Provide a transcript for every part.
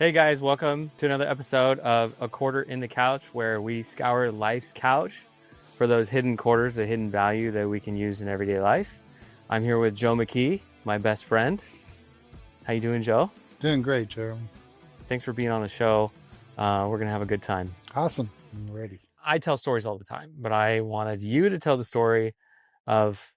Hey guys, welcome to another episode of A Quarter in the Couch, where we scour life's couch for those hidden quarters, the hidden value that we can use in everyday life. I'm here with Joe McKee, my best friend. How you doing, Joe? Doing great, Jeremy. Thanks for being on the show. We're gonna have a good time. Awesome. I'm ready. I tell stories all the time, but I wanted you to tell the story of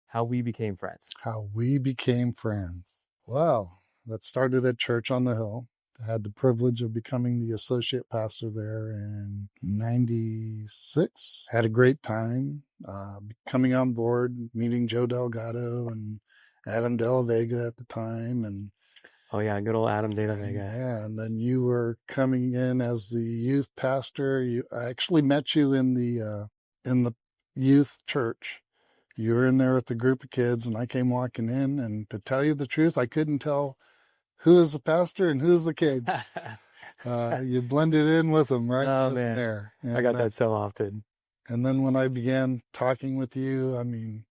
how we became friends. How we became friends. Well, that started at Church on the Hill. I had the privilege of becoming the associate pastor there in 96. Had a great time coming on board, meeting Joe Delgado and Adam De La Vega at the time. And Oh yeah, good old Adam De La Vega. yeah, and then you were coming in as the youth pastor. I actually met you in the youth church. You were in there with a group of kids, and I came walking in, and to tell you the truth, I couldn't tell who is the pastor and who's the kids. You blended in with them right Oh in man, there. I got that so often. And then when I began talking with you, I mean,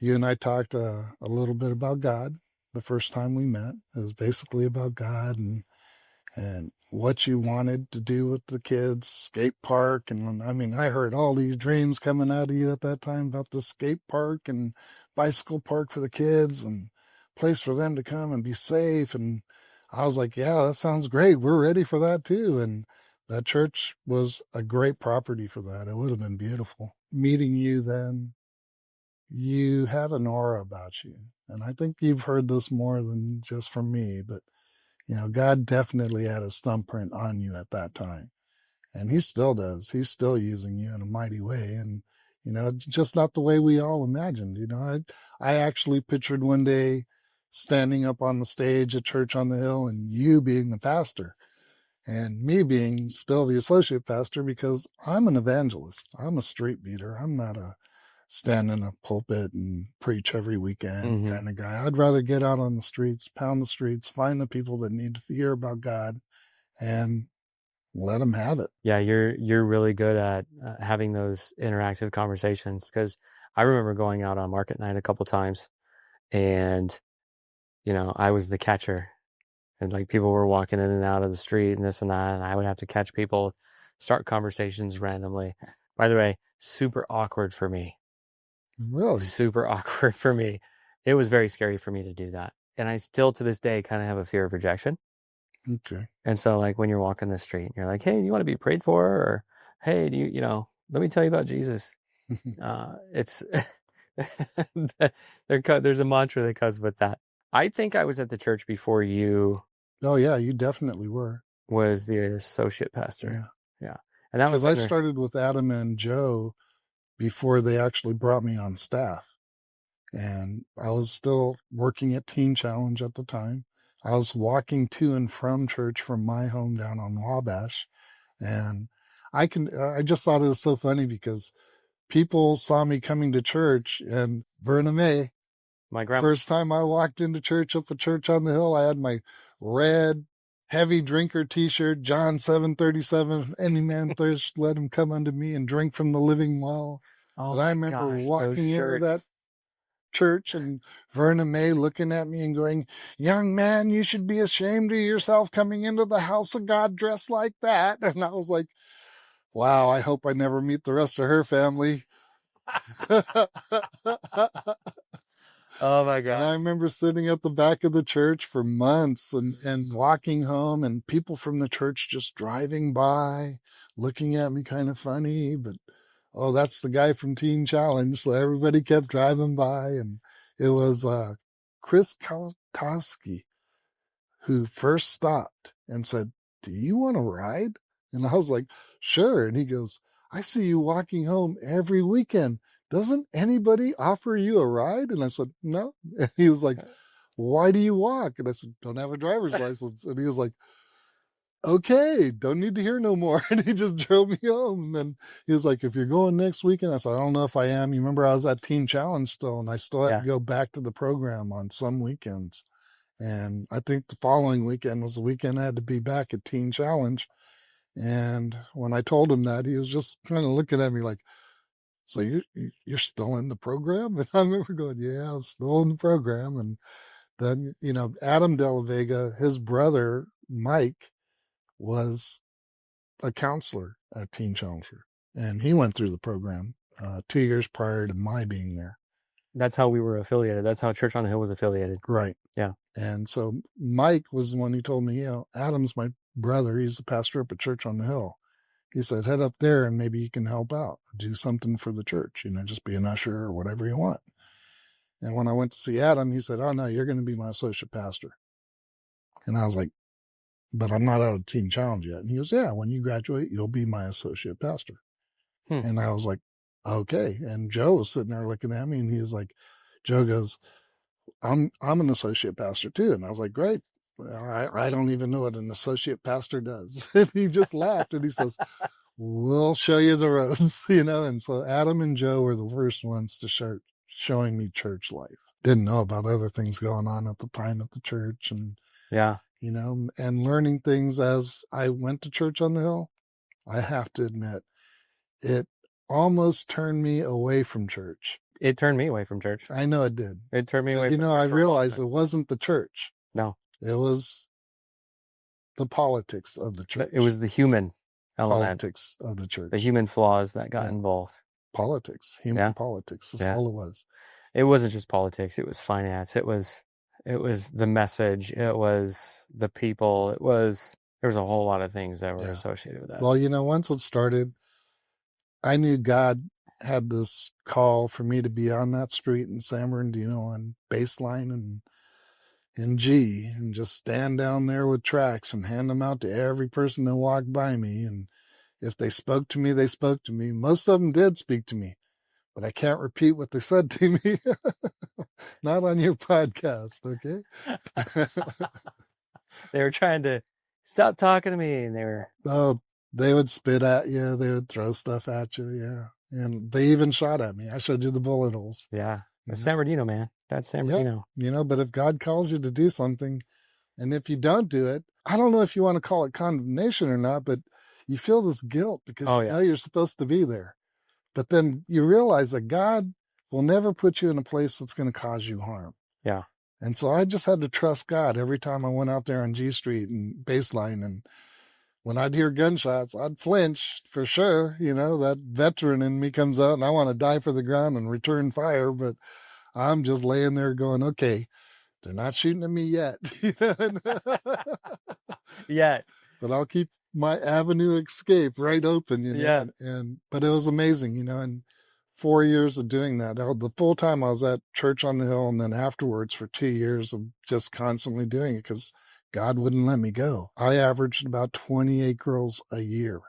you and I talked a little bit about God the first time we met. It was basically about God and what you wanted to do with the kids, skate park. And I mean, I heard all these dreams coming out of you at that time about the skate park and bicycle park for the kids and place for them to come and be safe. And I was like, yeah, that sounds great. We're ready for that too. And that church was a great property for that. It would have been beautiful. Meeting you then, you had an aura about you. And I think you've heard this more than just from me, but you know, God definitely had his thumbprint on you at that time. And he still does. He's still using you in a mighty way. And, you know, just not the way we all imagined. You know, I actually pictured one day standing up on the stage at Church on the Hill and you being the pastor and me being still the associate pastor, because I'm an evangelist. I'm a street beater. I'm not a stand in a pulpit and preach every weekend kind of guy. I'd rather get out on the streets, pound the streets, find the people that need to hear about God and let them have it. Yeah, you're really good at having those interactive conversations, because I remember going out on market night a couple times, and you know, I was the catcher, and like people were walking in and out of the street and this and that, and I would have to catch people, start conversations randomly. By the way, super awkward for me. Really? Super awkward for me. It was very scary for me to do that, and I still to this day kind of have a fear of rejection. Okay. And so like when you're walking the street and you're like, hey, do you want to be prayed for? Or hey, do you know, let me tell you about Jesus. It's there's a mantra that comes with that. I think I was at the church before you. Oh yeah, you definitely were. Was the associate pastor. Yeah. And that was because I started with Adam and Joe before they actually brought me on staff. And I was still working at Teen Challenge at the time. I was walking to and from church from my home down on Wabash. And I just thought it was so funny because people saw me coming to church, and Verna May, my grandma, first time I walked into church up at Church on the Hill, I had my red heavy drinker t-shirt, John 7:37, any man thirst, let him come unto me and drink from the living well. Oh, and I remember walking into that shirts. church and Verna May looking at me and going, young man, you should be ashamed of yourself coming into the house of God dressed like that. And I was like, wow, I hope I never meet the rest of her family. Oh my God. And I remember sitting at the back of the church for months and walking home, and people from the church just driving by, looking at me kind of funny, but oh, that's the guy from Teen Challenge. So everybody kept driving by, and it was Chris Kaltowski who first stopped and said, do you want to ride? And I was like, sure. And he goes, I see you walking home every weekend. Doesn't anybody offer you a ride? And I said, no. And he was like, why do you walk? And I said, don't have a driver's license. And he was like, okay, don't need to hear no more. And he just drove me home. And then he was like, if you're going next weekend, I said, I don't know if I am. You remember I was at Teen Challenge still, and I still had to go back to the program on some weekends. And I think the following weekend was the weekend I had to be back at Teen Challenge. And when I told him that, he was just kind of looking at me like, so you're still in the program? And I remember going, yeah, I'm still in the program. And then, you know, Adam De La Vega, his brother, Mike, was a counselor at Teen Challenger, and he went through the program 2 years prior to my being there. That's how we were affiliated. That's how Church on the Hill was affiliated. Right. Yeah. And so Mike was the one who told me, Adam's my brother. He's the pastor up at Church on the Hill. He said, head up there and maybe you can help out, do something for the church, just be an usher or whatever you want. And when I went to see Adam, he said, oh, no, you're going to be my associate pastor. And I was like, but I'm not out of Teen Challenge yet. And he goes, yeah, when you graduate, you'll be my associate pastor. And I was like, okay. And Joe was sitting there looking at me and he was like, Joe goes, I'm an associate pastor too. And I was like, great. I don't even know what an associate pastor does. And he just laughed and he says, we'll show you the ropes, And so Adam and Joe were the first ones to start showing me church life. Didn't know about other things going on at the time at the church and, Yeah. and learning things as I went to Church on the Hill. I have to admit, it almost turned me away from church. It turned me away from church. I know it did. It turned me away from church. I realized it wasn't the church. No. It was the politics of the church. It was the human element. Politics of the church. The human flaws that got involved. Politics. Human politics. That's all it was. It wasn't just politics. It was finance. It was the message. It was the people. There was a whole lot of things that were associated with that. Well, once it started, I knew God had this call for me to be on that street in San Bernardino on Baseline and G and just stand down there with tracts and hand them out to every person that walked by me. And if they spoke to me, they spoke to me. Most of them did speak to me, but I can't repeat what they said to me. Not on your podcast, okay? They were trying to stop talking to me, and they were... Oh, they would spit at you. They would throw stuff at you, yeah. And they even shot at me. I showed you the bullet holes. Yeah. That's San Bernardino, man. That's San Bernardino. But if God calls you to do something, and if you don't do it, I don't know if you want to call it condemnation or not, but you feel this guilt because you know you're supposed to be there. But then you realize that God will never put you in a place that's going to cause you harm. Yeah. And so I just had to trust God every time I went out there on G Street and Baseline. And when I'd hear gunshots, I'd flinch for sure. That veteran in me comes out and I want to die for the ground and return fire. But I'm just laying there going, okay, they're not shooting at me yet. Yet. But I'll keep my avenue escape right open, Yeah. But it was amazing, and 4 years of doing that. The full time I was at Church on the Hill, and then afterwards for 2 years of just constantly doing it because God wouldn't let me go. I averaged about 28 girls a year,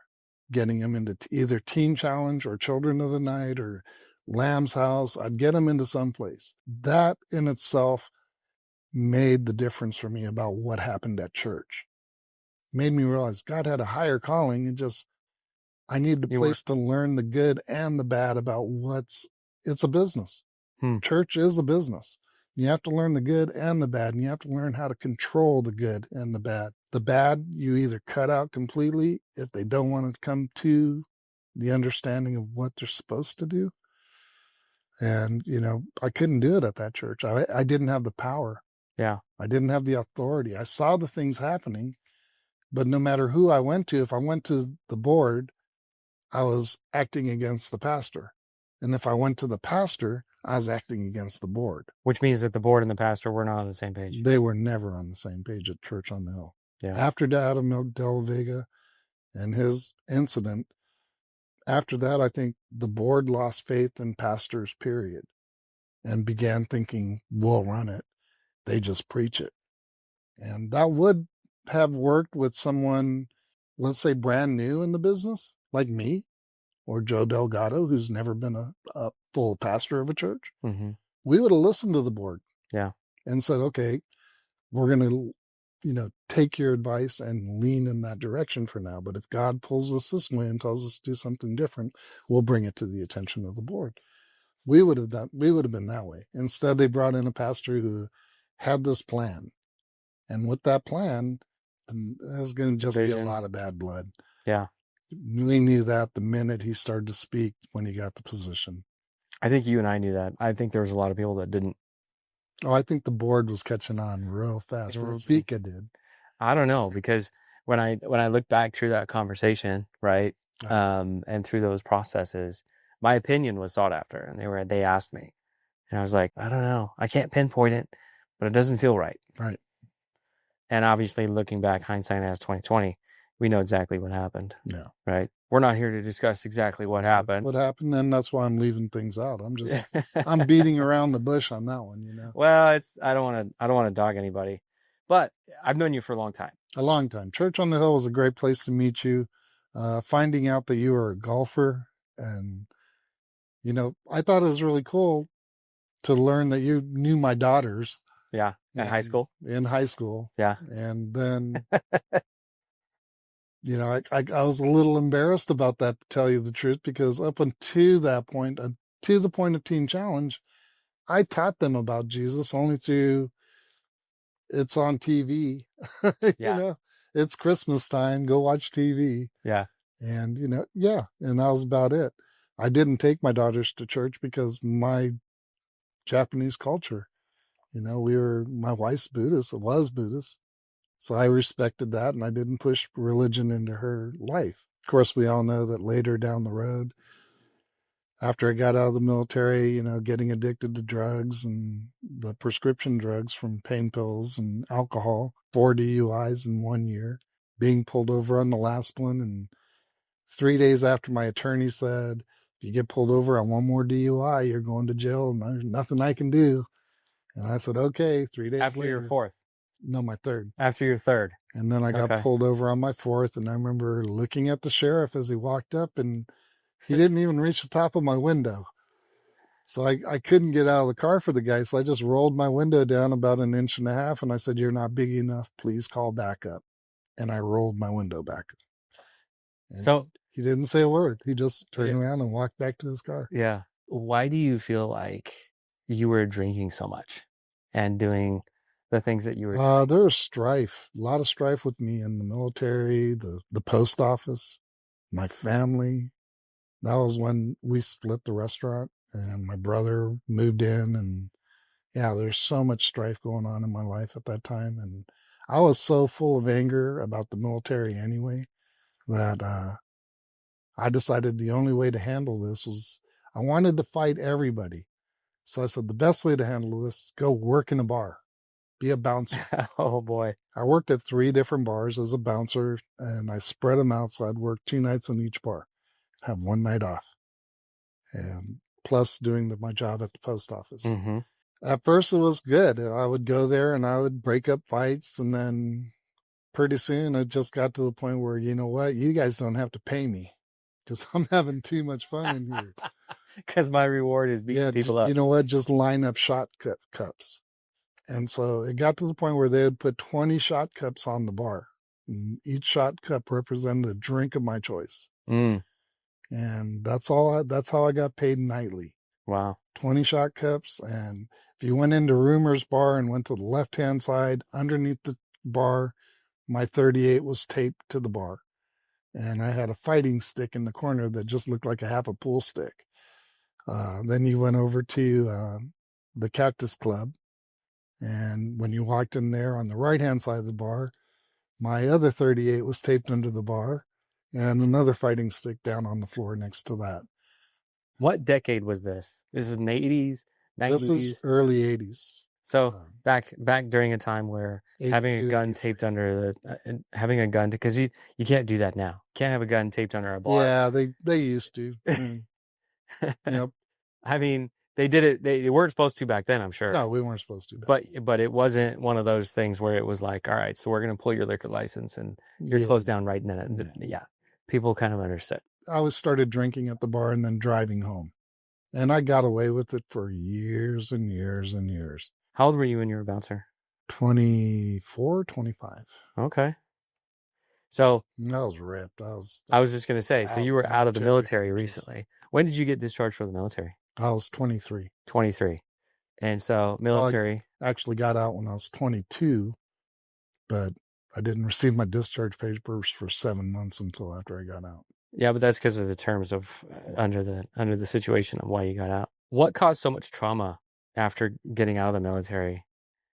getting them into either Teen Challenge or Children of the Night or Lamb's House. I'd get them into someplace. That in itself made the difference for me about what happened at church. Made me realize God had a higher calling and I need a place to learn the good and the bad about it's a business. Church is a business. You have to learn the good and the bad, and you have to learn how to control the good and the bad. The bad, you either cut out completely if they don't want to come to the understanding of what they're supposed to do. And, I couldn't do it at that church. I didn't have the power. Yeah. I didn't have the authority. I saw the things happening, but no matter who I went to, if I went to the board, I was acting against the pastor. And if I went to the pastor, I was acting against the board. Which means that the board and the pastor were not on the same page. They were never on the same page at Church on the Hill. Yeah. After Adam Del Vega and his incident, after that, I think the board lost faith in pastors, period, and began thinking, we'll run it. They just preach it. And that would have worked with someone, let's say, brand new in the business, like me, or Joe Delgado, who's never been a full pastor of a church. Mm-hmm. We would have listened to the board. Yeah. And said, okay, we're going to, take your advice and lean in that direction for now. But if God pulls us this way and tells us to do something different, we'll bring it to the attention of the board. We would have been that way. Instead, they brought in a pastor who had this plan. And with that plan, there's going to just be a lot of bad blood. Yeah. We knew that the minute he started to speak when he got the position. I think you and I knew that. I think there was a lot of people that didn't. Oh, I think the board was catching on real fast. Rafika did. I don't know, because when I look back through that conversation, right, Right. and through those processes, my opinion was sought after, and they asked me, and I was like, I don't know, I can't pinpoint it, but it doesn't feel right. Right. And obviously, looking back, hindsight as 2020, we know exactly what happened, Yeah. right? We're not here to discuss exactly what happened. What happened, and that's why I'm leaving things out. I'm beating around the bush on that one, you know. Well, I don't want to dog anybody, but I've known you for a long time. A long time. Church on the Hill was a great place to meet you. Finding out that you were a golfer, and I thought it was really cool to learn that you knew my daughters. Yeah, at high school. In high school. Yeah. And then, I was a little embarrassed about that, to tell you the truth, because up until that point, to the point of Teen Challenge, I taught them about Jesus only through it's on TV. Yeah. It's Christmas time. Go watch TV. Yeah. And, yeah. And that was about it. I didn't take my daughters to church because my Japanese culture, my wife's Buddhist, was Buddhist. So I respected that, and I didn't push religion into her life. Of course, we all know that later down the road, after I got out of the military, getting addicted to drugs and the prescription drugs from pain pills and alcohol, 4 DUIs in 1 year, being pulled over on the last one. And 3 days after, my attorney said, if you get pulled over on one more DUI, you're going to jail and there's nothing I can do. And I said, okay, 3 days After later. your fourth. No, my third. After your third. And then I got pulled over on my fourth, and I remember looking at the sheriff as he walked up, and he didn't even reach the top of my window. So I couldn't get out of the car for the guy, so I just rolled my window down about 1.5 inches, and I said, you're not big enough, please call back up. And I rolled my window back up. And so he didn't say a word. He just turned around and walked back to his car. Yeah. Why do you feel like you were drinking so much and doing the things that you were There was strife, a lot of strife with me in the military, the post office, my family. That was when we split the restaurant and my brother moved in, and yeah, there's so much strife going on in my life at that time. And I was so full of anger about the military anyway that I decided the only way to handle this was I wanted to fight everybody. So I said, the best way to handle this is go work in a bar, be a bouncer. Oh boy. I worked at 3 different bars as a bouncer, and I spread them out. So I'd work 2 nights in each bar, have 1 night off, and plus doing my job at the post office. Mm-hmm. At first it was good. I would go there and I would break up fights, and then pretty soon it just got to the point where, you know what, you guys don't have to pay me because I'm having too much fun in here. Because my reward is beating people up. You know what, just line up shot cups. And so it got to the point where they would put 20 shot cups on the bar. And each shot cup represented a drink of my choice. Mm. And that's how I got paid nightly. Wow. 20 shot cups. And if you went into Rumor's bar and went to the left-hand side, underneath the bar, my 38 was taped to the bar. And I had a fighting stick in the corner that just looked like a half a pool stick. Then you went over to the Cactus Club. And when you walked in there on the right-hand side of the bar, my other 38 was taped under the bar and another fighting stick down on the floor next to that. What decade was this? This is in the 80s, 90s? This is early 80s. So back during a time where having a gun taped under having a gun, because you can't do that now. Can't have a gun taped under a bar. Yeah, they used to. Yep. I mean, they did it. They weren't supposed to back then, I'm sure. No, we weren't supposed to. But it wasn't one of those things where it was like, all right, so we're going to pull your liquor license and you're closed down right in it. Yeah. People kind of understood. I started drinking at the bar and then driving home. And I got away with it for years and years and years. How old were you when you were a bouncer? 24, 25. Okay. So I was ripped. I was just going to say, so you were out of the military recently. When did you get discharged from the military? I was 23. 23. And so military. I actually got out when I was 22, but I didn't receive my discharge papers for 7 months until after I got out. Yeah, but that's because of the terms of under the situation of why you got out. What caused so much trauma after getting out of the military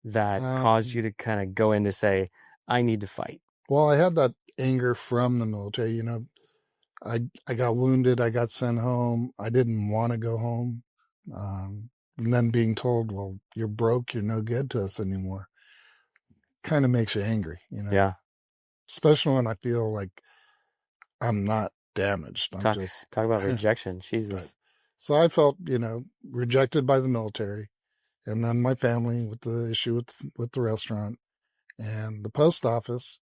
that caused you to kind of go in to say, I need to fight? Well, I had that anger from the military. I got wounded. I got sent home. I didn't want to go home. And then being told, well, you're broke. You're no good to us anymore. Kind of makes you angry. Yeah. Especially when I feel like I'm not damaged. I'm Talk just, talk about rejection. but Jesus. so I felt, rejected by the military, and then my family with the issue with the restaurant and the post office.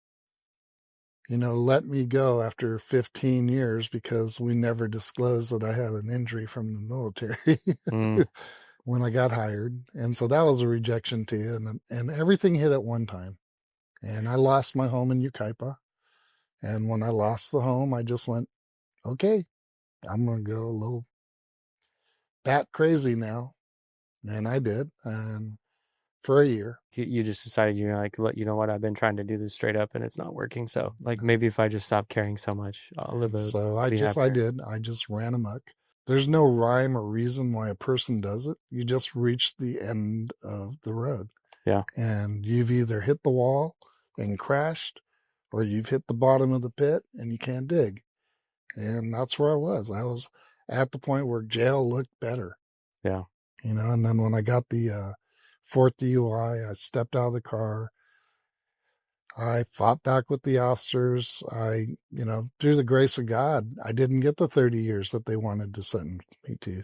Let me go after 15 years because we never disclosed that I had an injury from the military Mm, when I got hired. And so that was a rejection too. And everything hit at one time. And I lost my home in Ukaipa. And when I lost the home, I just went, okay, I'm going to go a little bat crazy now. And I did. And for a year, you just decided you're like, look, you know what? I've been trying to do this straight up and it's not working. So you like know, maybe if I just stop caring so much, and so I'll be I happier. did. I just ran amok. There's no rhyme or reason why a person does it. You just reach the end of the road. Yeah. And you've either hit the wall and crashed, or you've hit the bottom of the pit and you can't dig. And that's where I was. I was at the point where jail looked better. Yeah. And then when I got the fourth DUI, I stepped out of the car. I fought back with the officers. Through the grace of God, I didn't get the 30 years that they wanted to sentence me to.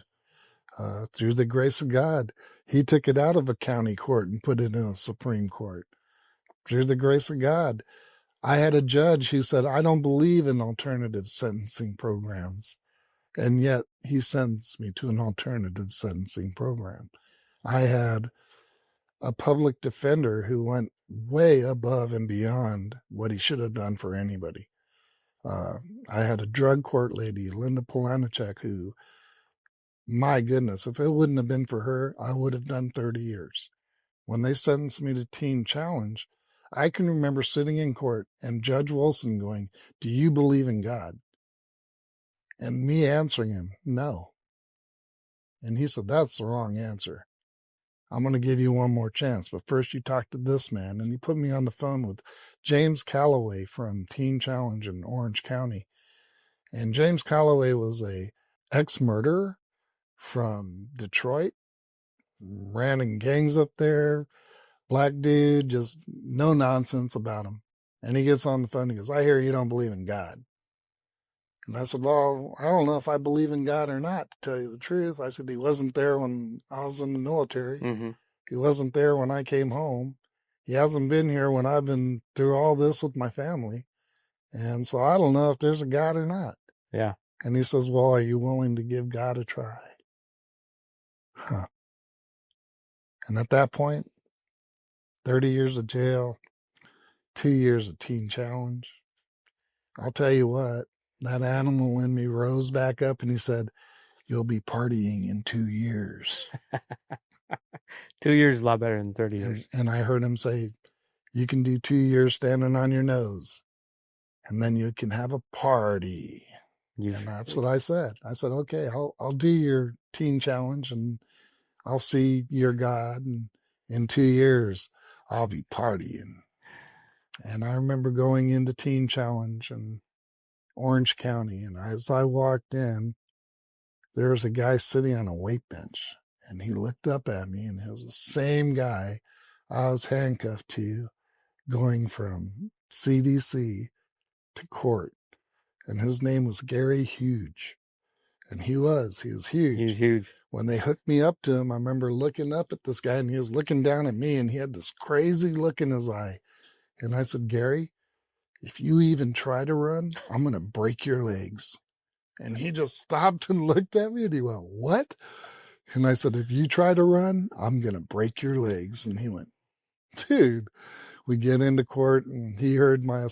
Through the grace of God, he took it out of a county court and put it in a Supreme Court. Through the grace of God, I had a judge who said, I don't believe in alternative sentencing programs. And yet he sentenced me to an alternative sentencing program. I had a public defender who went way above and beyond what he should have done for anybody. Uh, I had a drug court lady, Linda Polanichek, who, my goodness, if it wouldn't have been for her, I would have done 30 years. When they sentenced me to Teen Challenge, I can remember sitting in court and Judge Wilson going, do you believe in God? And me answering him, no. And he said, that's the wrong answer. I'm going to give you one more chance, but first you talk to this man. And he put me on the phone with James Calloway from Teen Challenge in Orange County. And James Calloway was a ex-murderer from Detroit, ran in gangs up there, black dude, just no nonsense about him. And he gets on the phone and he goes, I hear you don't believe in God. And I said, well, I don't know if I believe in God or not, to tell you the truth. I said, he wasn't there when I was in the military. Mm-hmm. He wasn't there when I came home. He hasn't been here when I've been through all this with my family. And so I don't know if there's a God or not. Yeah. And he says, well, are you willing to give God a try? Huh. And at that point, 30 years of jail, 2 years of Teen Challenge. I'll tell you what, that animal in me rose back up and he said, you'll be partying in 2 years. 2 years is a lot better than 30 And, years. and I heard him say, you can do 2 years standing on your nose and then you can have a party. And You've that's what I said. I said, okay, I'll do your Teen Challenge and I'll see your God. And in 2 years, I'll be partying. And I remember going into Teen Challenge in Orange County. And as I walked in, there was a guy sitting on a weight bench. And he looked up at me, and it was the same guy I was handcuffed to going from CDC to court. And his name was Gary Huge. And he was he's huge. huge. When they hooked me up to him, I remember looking up at this guy and he was looking down at me and he had this crazy look in his eye. And I said, Gary, if you even try to run, I'm going to break your legs. And he just stopped and looked at me and he went, what? And I said, if you try to run, I'm going to break your legs. And he went, dude, we get into court and he heard my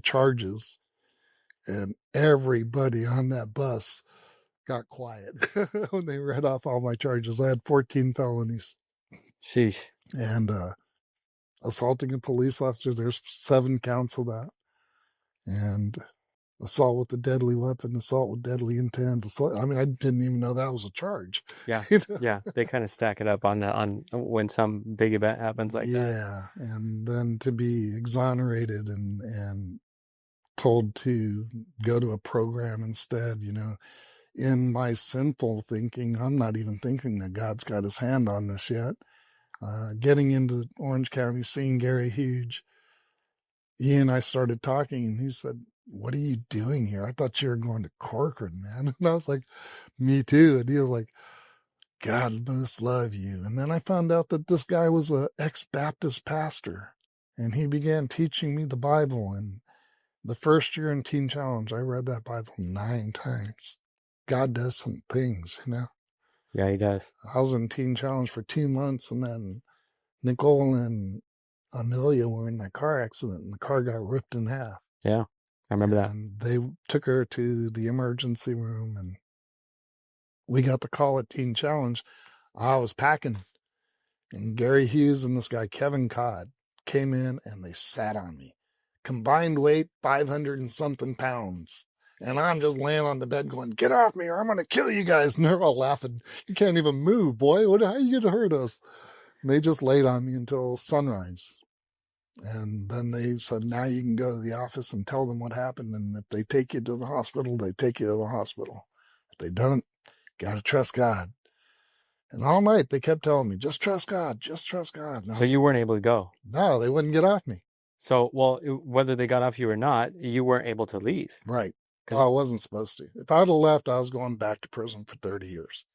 charges and everybody on that bus got quiet when they read off all my charges. I had 14 felonies Sheesh. and assaulting a police officer. There's 7 counts of that. And assault with a deadly weapon, assault with deadly intent. Assault, I mean, I didn't even know that was a charge. Yeah. You know? Yeah. They kind of stack it up on when some big event happens like that. Yeah, and then to be exonerated and told to go to a program instead, in my sinful thinking, I'm not even thinking that God's got his hand on this yet. Getting into Orange County, seeing Gary Hughes, he and I started talking, and he said, "What are you doing here? I thought you were going to Corcoran, man." And I was like, "Me too." And he was like, "God must love you." And then I found out that this guy was a ex-Baptist pastor, and he began teaching me the Bible. And the first year in Teen Challenge, I read that Bible 9 times. God does some things. Yeah, he does. I was in Teen Challenge for 2 months, and then Nicole and Amelia were in that car accident, and the car got ripped in half. Yeah, I remember that. And they took her to the emergency room, and we got the call at Teen Challenge. I was packing, and Gary Hughes and this guy, Kevin Codd, came in and they sat on me. Combined weight, 500 and something pounds. And I'm just laying on the bed going, "Get off me or I'm going to kill you guys." And they're all laughing. "You can't even move, boy. How are you going to hurt us?" And they just laid on me until sunrise. And then they said, "Now you can go to the office and tell them what happened. And if they take you to the hospital, they take you to the hospital. If they don't, got to trust God." And all night they kept telling me, "Just trust God, just trust God." So you weren't able to go. No, they wouldn't get off me. So, well, whether they got off you or not, you weren't able to leave. Right. Well, I wasn't supposed to. If I'd have left, I was going back to prison for 30 years.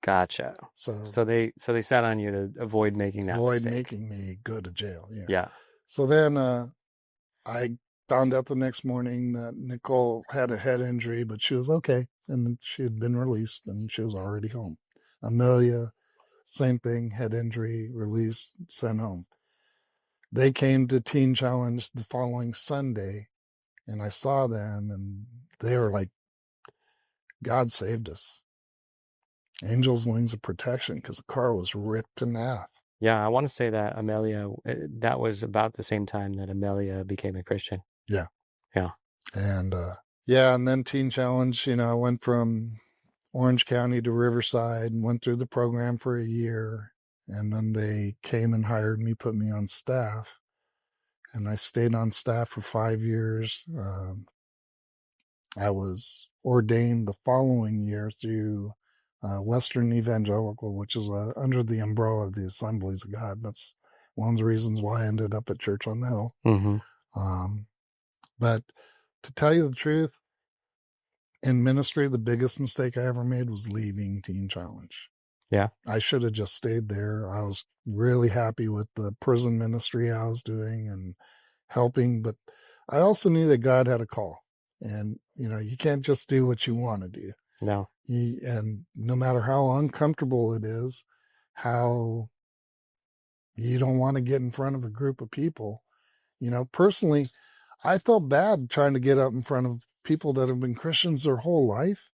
Gotcha. So they sat on you to avoid making that mistake. Making me go to jail. Yeah. Yeah. So then I found out the next morning that Nicole had a head injury, but she was okay. And she had been released and she was already home. Amelia, same thing, head injury, released, sent home. They came to Teen Challenge the following Sunday, and I saw them, and they were like, "God saved us. Angel's wings of protection," because the car was ripped in half. Yeah, I want to say that Amelia, that was about the same time that Amelia became a Christian. Yeah. Yeah. And and then Teen Challenge, I went from Orange County to Riverside and went through the program for a year. And then they came and hired me, put me on staff. And I stayed on staff for 5 years. I was ordained the following year through Western Evangelical, which is under the umbrella of the Assemblies of God. That's one of the reasons why I ended up at Church on the Hill. Mm-hmm. But to tell you the truth, in ministry, the biggest mistake I ever made was leaving Teen Challenge. Yeah. I should have just stayed there. I was really happy with the prison ministry I was doing and helping, but I also knew that God had a call. And, you can't just do what you want to do. No. And no matter how uncomfortable it is, how you don't want to get in front of a group of people. Personally, I felt bad trying to get up in front of people that have been Christians their whole life.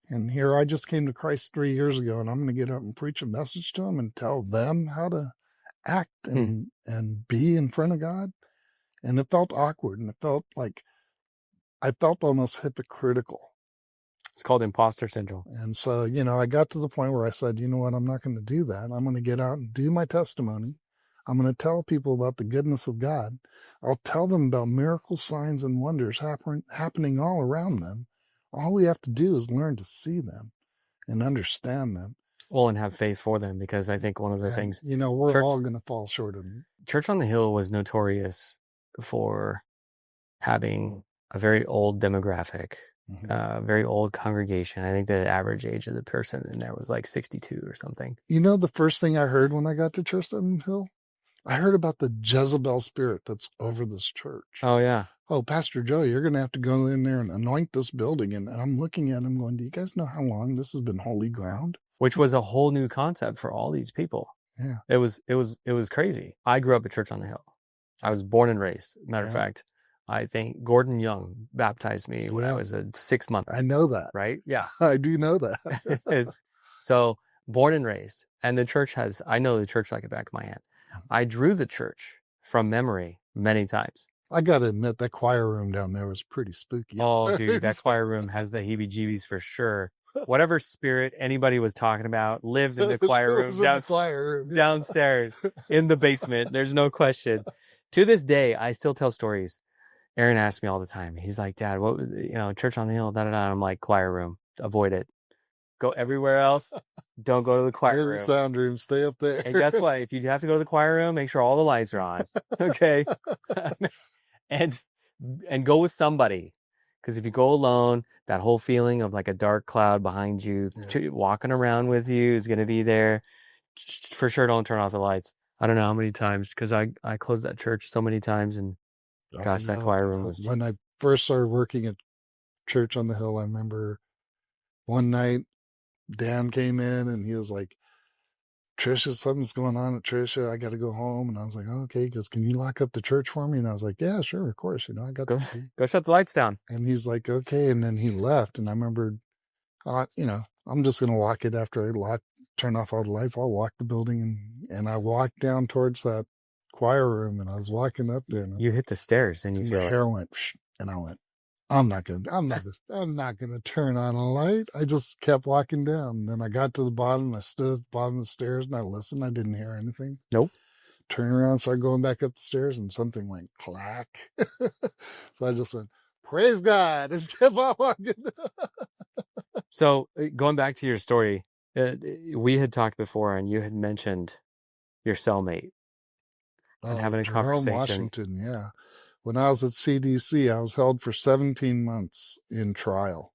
And here I just came to Christ 3 years ago, and I'm going to get up and preach a message to them and tell them how to act and be in front of God. And it felt awkward, and it felt like I felt almost hypocritical. It's called imposter syndrome. And so, I got to the point where I said, "You know what? I'm not going to do that. I'm going to get out and do my testimony. I'm going to tell people about the goodness of God. I'll tell them about miracles, signs, and wonders happening all around them. All we have to do is learn to see them and understand them." Well, and have faith for them, because I think one of the things, we're all going to fall short of them. Church on the Hill was notorious for having a very old demographic, very old congregation. I think the average age of the person in there was like 62 or something. The first thing I heard when I got to Church on the Hill, I heard about the Jezebel spirit that's over this church. Oh, yeah. "Oh, Pastor Joe, you're going to have to go in there and anoint this building." And I'm looking at him going, "Do you guys know how long this has been holy ground?" Which was a whole new concept for all these people. Yeah. It was crazy. I grew up at Church on the Hill. I was born and raised. Matter of fact, I think Gordon Young baptized me when I was a 6-month. I know that. Right? Yeah. I do know that. So born and raised. And I know the church like the back of my hand. I drew the church from memory many times. I got to admit, that choir room down there was pretty spooky. Oh, dude, that choir room has the heebie-jeebies for sure. Whatever spirit anybody was talking about lived in the choir It room was in the choir room. downstairs in the basement. There's no question. To this day, I still tell stories. Aaron asks me all the time. He's like, Dad, what was, church on the hill, da da da. I'm like, choir room. Avoid it. Go everywhere else. Don't go to the choir In the room. sound room, stay up there. And guess what? If you have to go to the choir room, make sure all the lights are on. Okay. and and go with somebody. Because if you go alone, that whole feeling of like a dark cloud behind you, walking around with you is going to be there. For sure, don't turn off the lights. I don't know how many times, because I closed that church so many times, and gosh, that choir room was... When I first started working at Church on the Hill, I remember one night Dan came in and he was like, Trisha, something's going on at Trisha. I got to go home. And I was like, oh, okay. He goes, can you lock up the church for me? And I was like, yeah, sure, of course. I got go, the key. go shut the lights down. And he's like, okay. And then he left. And I remember, I'm just going to walk it after I turn off all the lights. I'll walk the building. And I walked down towards that choir room and I was walking up there. And you hit the stairs and you feel the hair went, and I went, I'm not gonna turn on a light. I just kept walking down. And then I got to the bottom. I stood at the bottom of the stairs and I listened. I didn't hear anything. Nope. Turned around, started going back up the stairs, and something went clack. So I just went, praise God, and kept on walking. So going back to your story, we had talked before, and you had mentioned your cellmate and having a Jerome, conversation. Washington, yeah. When I was at CDC, I was held for 17 months in trial.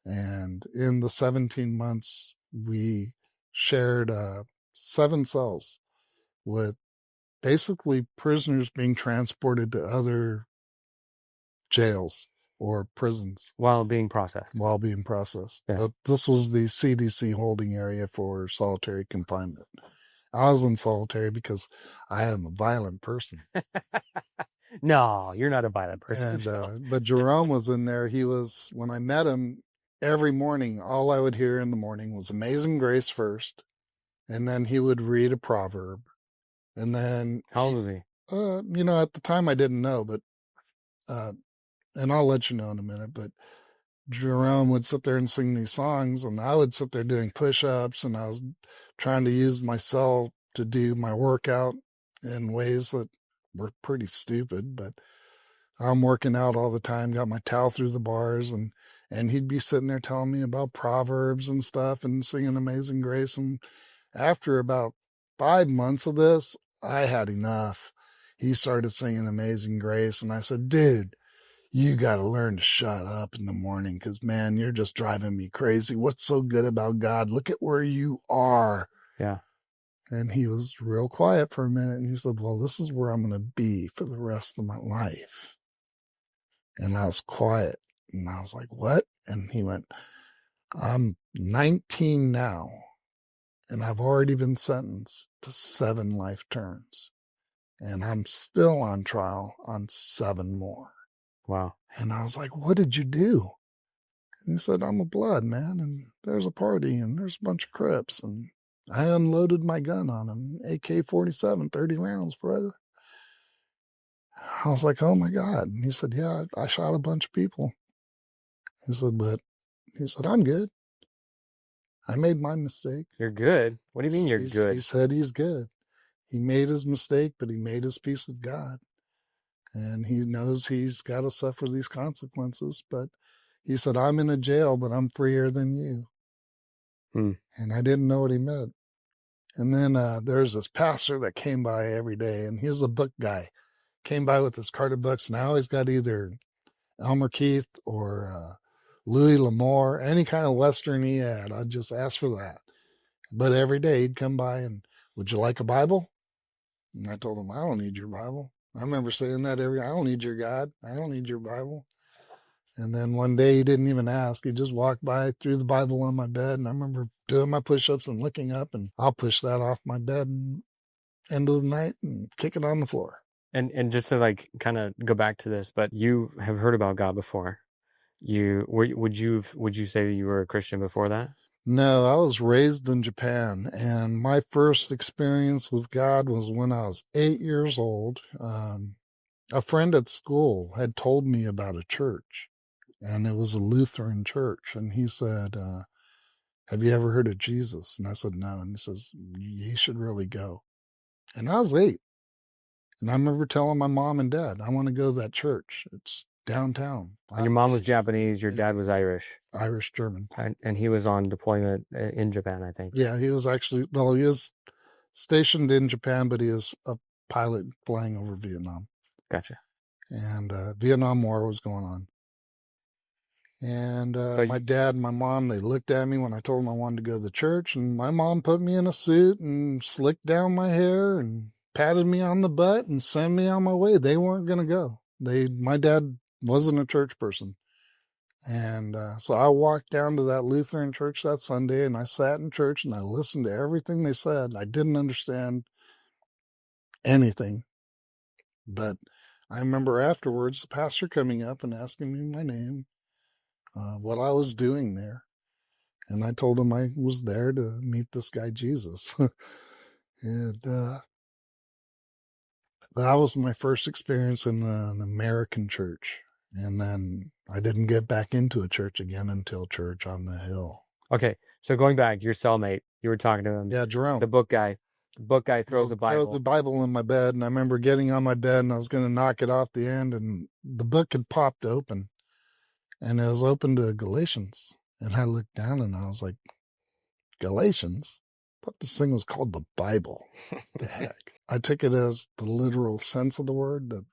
And in the 17 months, we shared 7 cells with basically prisoners being transported to other jails or prisons. While being processed. Yeah. Yeah. This was the CDC holding area for solitary confinement. I was in solitary because I am a violent person. No, you're not a violent person. And, but Jerome was in there. When I met him, every morning, all I would hear in the morning was Amazing Grace first. And then he would read a proverb. And then... How old was he? At the time I didn't know, but, and I'll let you know in a minute, but Jerome would sit there and sing these songs, and I would sit there doing push-ups, and I was trying to use my cell to do my workout in ways that were pretty stupid, but I'm working out all the time, got my towel through the bars, and he'd be sitting there telling me about proverbs and stuff and singing Amazing Grace. And after about 5 months of this, I had enough. He started singing Amazing Grace, and I said, dude, you got to learn to shut up in the morning because, man, you're just driving me crazy. What's so good about God? Look at where you are. Yeah. And he was real quiet for a minute, and he said, well, this is where I'm going to be for the rest of my life. And I was quiet, and I was like, what? And he went, I'm 19 now, and I've already been sentenced to 7 life terms, and I'm still on trial on 7 more. Wow. And I was like, what did you do? And he said, I'm a blood, man, and there's a party, and there's a bunch of Crips, and I unloaded my gun on him, AK-47, 30 rounds, brother. I was like, oh my God. And he said, yeah, I shot a bunch of people. He said, I'm good. I made my mistake. You're good? What do you mean you're good? He said he's good. He made his mistake, but he made his peace with God. And he knows he's got to suffer these consequences. But he said, I'm in a jail, but I'm freer than you. And I didn't know what he meant. And then there's this pastor that came by every day, and he was a book guy. Came by with his cart of books. Now he's got either Elmer Keith or Louis L'Amour, any kind of Western he had. I'd just ask for that. But every day he'd come by and, would you like a Bible? And I told him, I don't need your Bible. I remember saying that I don't need your God. I don't need your Bible. And then one day he didn't even ask. He just walked by, threw the Bible on my bed. And I remember doing my push-ups and looking up, and I'll push that off my bed and end of the night and kick it on the floor. And just to kind of go back to this, but you have heard about God before. Would you say you were a Christian before that? No, I was raised in Japan, and my first experience with God was when I was 8 years old. A friend at school had told me about a church, and it was a Lutheran church. And he said, have you ever heard of Jesus? And I said, no. And he says, you should really go. And I was 8. And I remember telling my mom and dad, I want to go to that church. It's downtown, And your 5 mom was days. Japanese, your dad Yeah, was Irish, Irish German. and he was on deployment in Japan, I think. Yeah, he was actually, well, he was stationed in Japan, but he was a pilot flying over Vietnam. Gotcha. And Vietnam War was going on. And So my dad and my mom, they looked at me when I told them I wanted to go to the church. And my mom put me in a suit and slicked down my hair and patted me on the butt and sent me on my way. They weren't going to go. My dad wasn't a church person. And so I walked down to that Lutheran church that Sunday, and I sat in church and I listened to everything they said. I didn't understand anything, but I remember afterwards the pastor coming up and asking me my name, what I was doing there. And I told him I was there to meet this guy, Jesus. And that was my first experience in an American church. And then I didn't get back into a church again until Church on the Hill. okay, so going back, your cellmate, you were talking to him, Yeah, Jerome. the book guy. The book guy throws a Throw the Bible. Bible in my bed, and I remember getting on my bed and I was going to knock it off the end, and the book had popped open, and it was open to Galatians. And I looked down and I was like, Galatians? I thought this thing was called the Bible. The heck? I took it as the literal sense of the word, that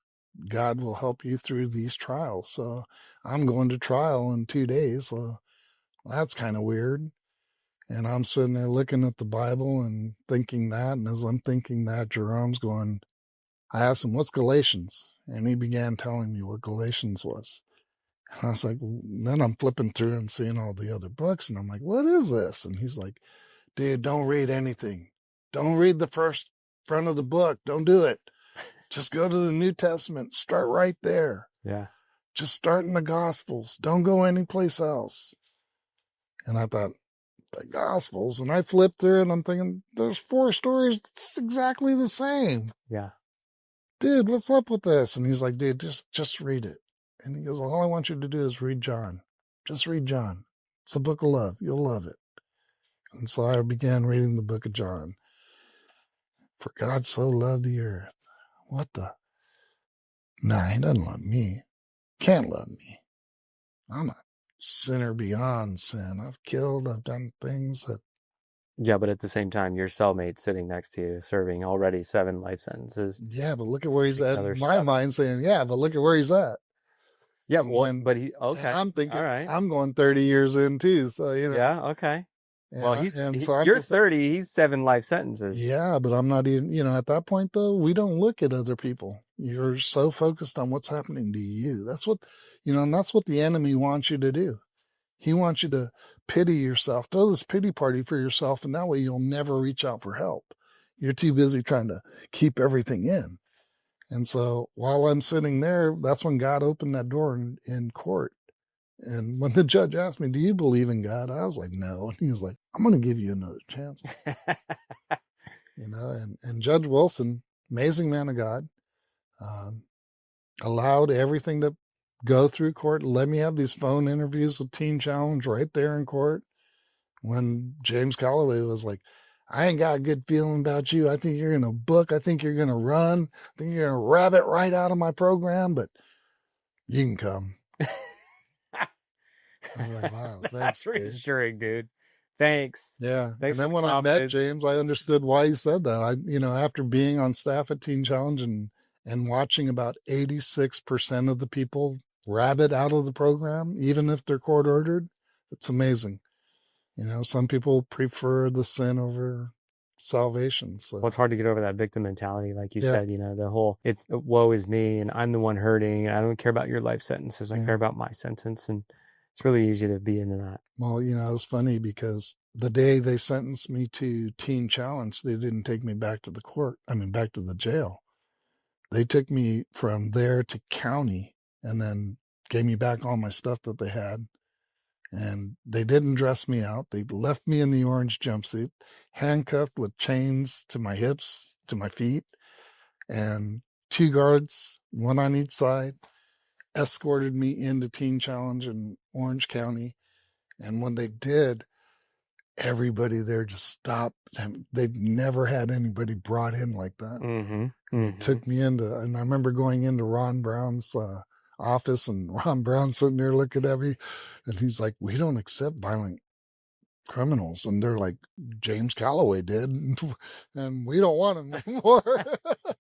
God will help you through these trials. So I'm going to trial in 2 days. So that's kind of weird. And I'm sitting there looking at the Bible and thinking that. And as I'm thinking that, Jerome's going, I asked him, what's Galatians? And he began telling me what Galatians was. And I was like, then I'm flipping through and seeing all the other books. And I'm like, what is this? And he's like, dude, don't read anything. Don't read the first front of the book. Don't do it. Just go to the New Testament. Start right there. Yeah. Just start in the Gospels. Don't go anyplace else. And I thought, the Gospels? And I flipped through and I'm thinking, there's 4 stories. It's exactly the same. Yeah. Dude, what's up with this? And he's like, dude, just read it. And he goes, all I want you to do is read John. Just read John. It's a book of love. You'll love it. And so I began reading the book of John. For God so loved the earth. What the? Nah, he doesn't love me. Can't love me. I'm a sinner beyond sin. I've done things that. Yeah, but at the same time, your cellmate sitting next to you serving already 7 life sentences. Yeah, but look at where he's Seek at. another In my 7. mind saying, yeah, but look at where he's at. Yeah, And well, when, but he, and okay. I'm All thinking, right. I'm going 30 years in too. So, Yeah, okay. Well, so I'm you're just like, 30, he's 7 life sentences. yeah, but I'm not even, at that point though, we don't look at other people. You're so focused on what's happening to you. That's what, and that's what the enemy wants you to do. He wants you to pity yourself, throw this pity party for yourself, and that way you'll never reach out for help. You're too busy trying to keep everything in. And so while I'm sitting there, that's when God opened that door in court. And when the judge asked me, do you believe in God? I was like, no. And he was like, I'm going to give you another chance. And Judge Wilson, amazing man of God, um, allowed everything to go through court, let me have these phone interviews with Teen Challenge right there in court. When James Calloway was like, I ain't got a good feeling about you. I think you're going to book. I think you're going to run. I think you're going to rabbit right out of my program, but you can come. I was like, wow, thanks, That's dude. reassuring, dude. Thanks. Yeah. Thanks And then for when the I met confidence. James, I understood why he said that. After being on staff at Teen Challenge and watching about 86% of the people rabbit out of the program, even if they're court ordered, it's amazing. Some people prefer the sin over salvation. So, Well, it's hard to get over that victim mentality, like you yeah. said, the whole, it's woe is me and I'm the one hurting. I don't care about your life sentences. I care about my sentence. And it's really easy to be into that. Well, it was funny because the day they sentenced me to Teen Challenge, they didn't take me back to back to the jail. They took me from there to county and then gave me back all my stuff that they had. And they didn't dress me out. They left me in the orange jumpsuit, handcuffed with chains to my hips, to my feet. And 2 guards, one on each side, escorted me into Teen Challenge in Orange County. And when they did, everybody there just stopped. And they'd never had anybody brought in like that. Mm-hmm. And they Mm-hmm. took me into, and I remember going into Ron Brown's office, and Ron Brown sitting there looking at me, and he's like, "We don't accept violent criminals." And they're like, "James Calloway did, and we don't want him anymore."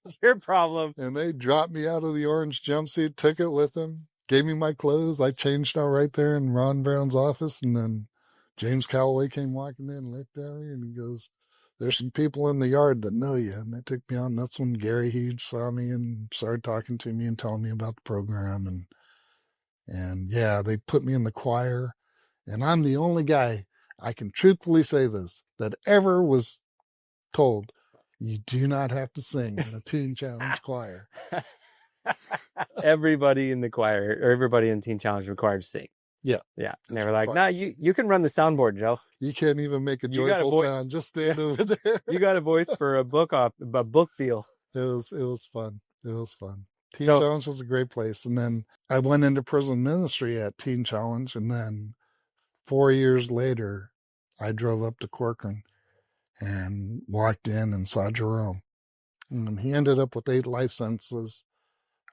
It's your problem. And they dropped me out of the orange jumpsuit, took it with them, gave me my clothes. I changed out right there in Ron Brown's office. And then James Calloway came walking in, looked at me, and he goes, "There's some people in the yard that know you." And they took me on. That's when Gary Hughes saw me and started talking to me and telling me about the program. And yeah, they put me in the choir. And I'm the only guy, I can truthfully say this, that ever was told, "You do not have to sing in a Teen Challenge choir." Everybody in the choir or everybody in Teen Challenge required to sing. Yeah. Yeah. And they were like, "No, you can run the soundboard, Joe. You can't even make a joyful sound. Just stand over there." You got a voice for a book deal." It was fun. It was fun. Teen So Challenge was a great place. And then I went into prison ministry at Teen Challenge. And then 4 years later, I drove up to Corcoran and walked in and saw Jerome. And he ended up with 8 life sentences.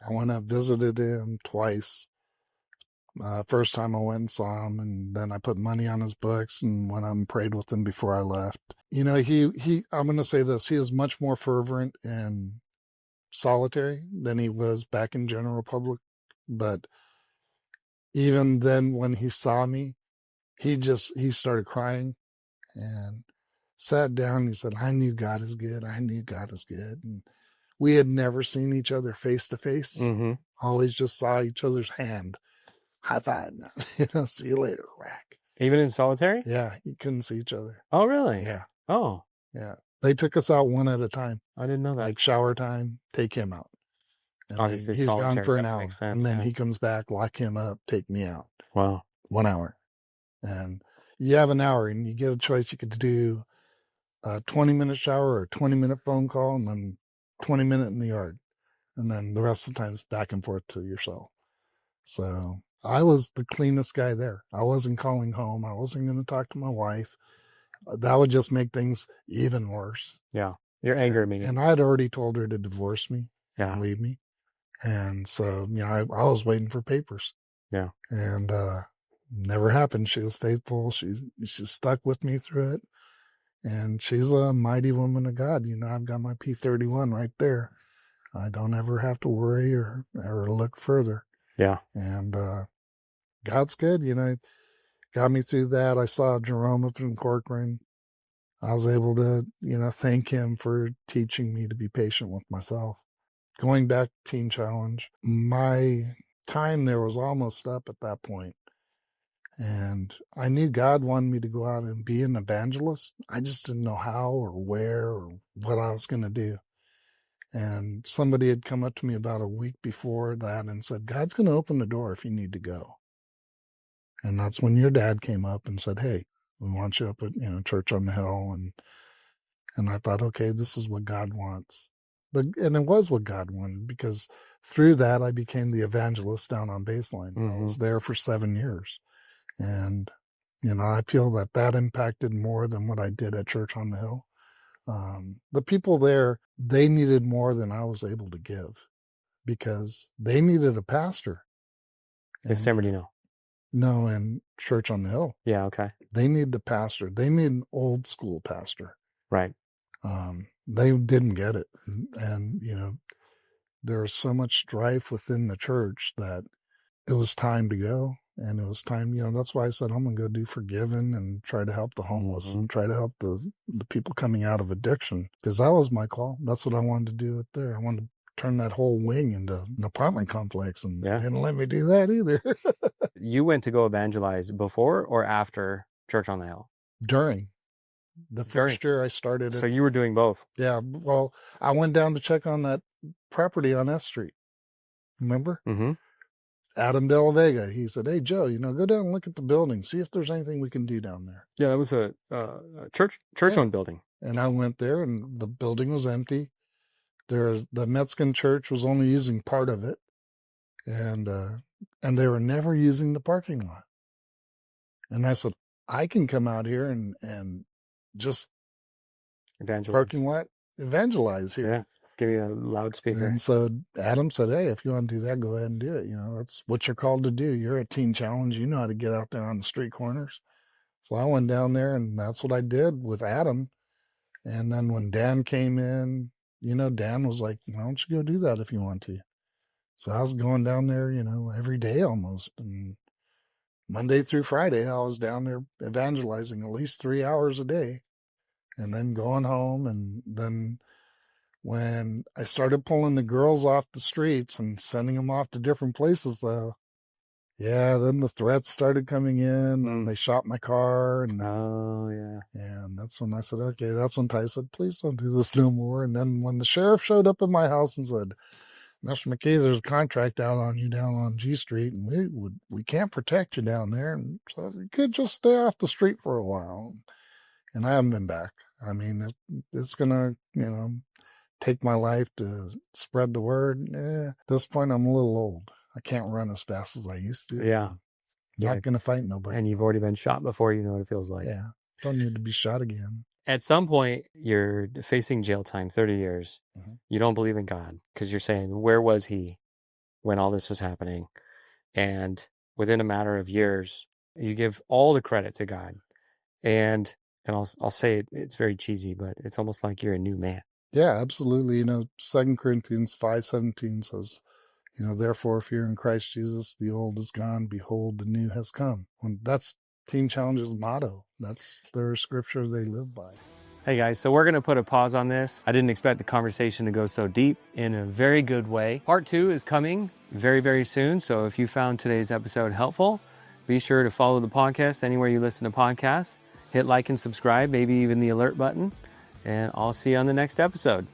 I went up, visited him twice. First time I went and saw him, and then I put money on his books and went up and prayed with him before I left. You know, I'm going to say this, he is much more fervent in solitary than he was back in general public. But even then, when he saw me, he started crying and sat down. He said, "I knew God is good. I knew God is good." And we had never seen each other face to face. mm-hmm. Always just saw each other's hand. High five. See you later, whack. Even in solitary? Yeah, you couldn't see each other. Oh, really? Yeah. Oh. Yeah. They took us out one at a time. I didn't know that. Like shower time, take him out. And obviously he's gone for an hour. Makes sense, and then he comes back, lock him up, take me out. Wow. 1 hour. And you have an hour and you get a choice. You could do a 20-minute shower or a 20-minute phone call, and then 20-minute in the yard. And then the rest of the time is back and forth to your cell. So I was the cleanest guy there. I wasn't calling home. I wasn't going to talk to my wife. That would just make things even worse. Yeah. You're angry me. And I'd already told her to divorce me and leave me. And so, I was waiting for papers. Yeah. And never happened. She was faithful. She stuck with me through it. And she's a mighty woman of God. I've got my P31 right there. I don't ever have to worry or look further. Yeah. And God's good. Got me through that. I saw Jerome up in Corcoran. I was able to, thank him for teaching me to be patient with myself. Going back to Teen Challenge, my time there was almost up at that point. And I knew God wanted me to go out and be an evangelist. I just didn't know how or where or what I was going to do. And somebody had come up to me about a week before that and said, "God's going to open the door if you need to go." And that's when your dad came up and said, "Hey, we want you up at Church on the Hill." And I thought, okay, this is what God wants. And it was what God wanted, because through that I became the evangelist down on Baseline. Mm-hmm. I was there for 7 years. And, I feel that impacted more than what I did at Church on the Hill. The people there, they needed more than I was able to give, because they needed a pastor. In San Bernardino? No, in Church on the Hill. Yeah, okay. They need the pastor. They need an old school pastor. Right. They didn't get it. And, there was so much strife within the church that it was time to go. And it was time, that's why I said, I'm going to go do Forgiven and try to help the homeless and try to help the people coming out of addiction, because that was my call. That's what I wanted to do up there. I wanted to turn that whole wing into an apartment complex, and they didn't let me do that either. You went to go evangelize before or after Church on the Hill? During. The first year I started it. So you were doing both? Yeah. Well, I went down to check on that property on S Street. Remember? Mm-hmm. Adam De La Vega, he said, "Hey, Joe, go down and look at the building, see if there's anything we can do down there." Yeah, that was a church-owned building. And I went there, and the building was empty. The Mexican church was only using part of it, and they were never using the parking lot. And I said, I can come out here and just parking lot evangelize here. Yeah, give you a loudspeaker. And so Adam said, hey, if you want to do that, go ahead and do it. You know, that's what you're called to do. You're a teen challenge. You know how to get out there on the street corners. So I went down there, and that's what I did with Adam. And then when Dan came in, you know, Dan was like, why don't you go do that if you want to? So I was going down there, you know, every day almost. And Monday through Friday, I was down there evangelizing at least 3 hours a day, and then going home. And then when I started pulling the girls off the streets and sending them off to different places, though, yeah, then the threats started coming in, and they shot my car. And oh, yeah. And that's when I said, okay, that's when Ty said, please don't do this no more. And then when the sheriff showed up at my house and said, Mr. McKee's, there's a contract out on you down on G Street, and we can't protect you down there. And so you could just stay off the street for a while. And I haven't been back. I mean, it's going to, you know, take my life to spread the word. At this point, I'm a little old. I can't run as fast as I used to. Yeah. Not going to fight nobody. And you've already been shot before. You know what it feels like. Yeah. Don't need to be shot again. At some point, you're facing jail time, 30 years. Mm-hmm. You don't believe in God because you're saying, where was he when all this was happening? And within a matter of years, you give all the credit to God. And I'll say it's very cheesy, but it's almost like you're a new man. Yeah, absolutely. You know, 2 Corinthians 5:17 says, you know, therefore, if you're in Christ Jesus, the old is gone. Behold, the new has come. That's Teen Challenge's motto. That's their scripture they live by. Hey guys, so we're going to put a pause on this. I didn't expect the conversation to go so deep in a very good way. Part 2 is coming very, very soon. So if you found today's episode helpful, be sure to follow the podcast anywhere you listen to podcasts. Hit like and subscribe, maybe even the alert button. And I'll see you on the next episode.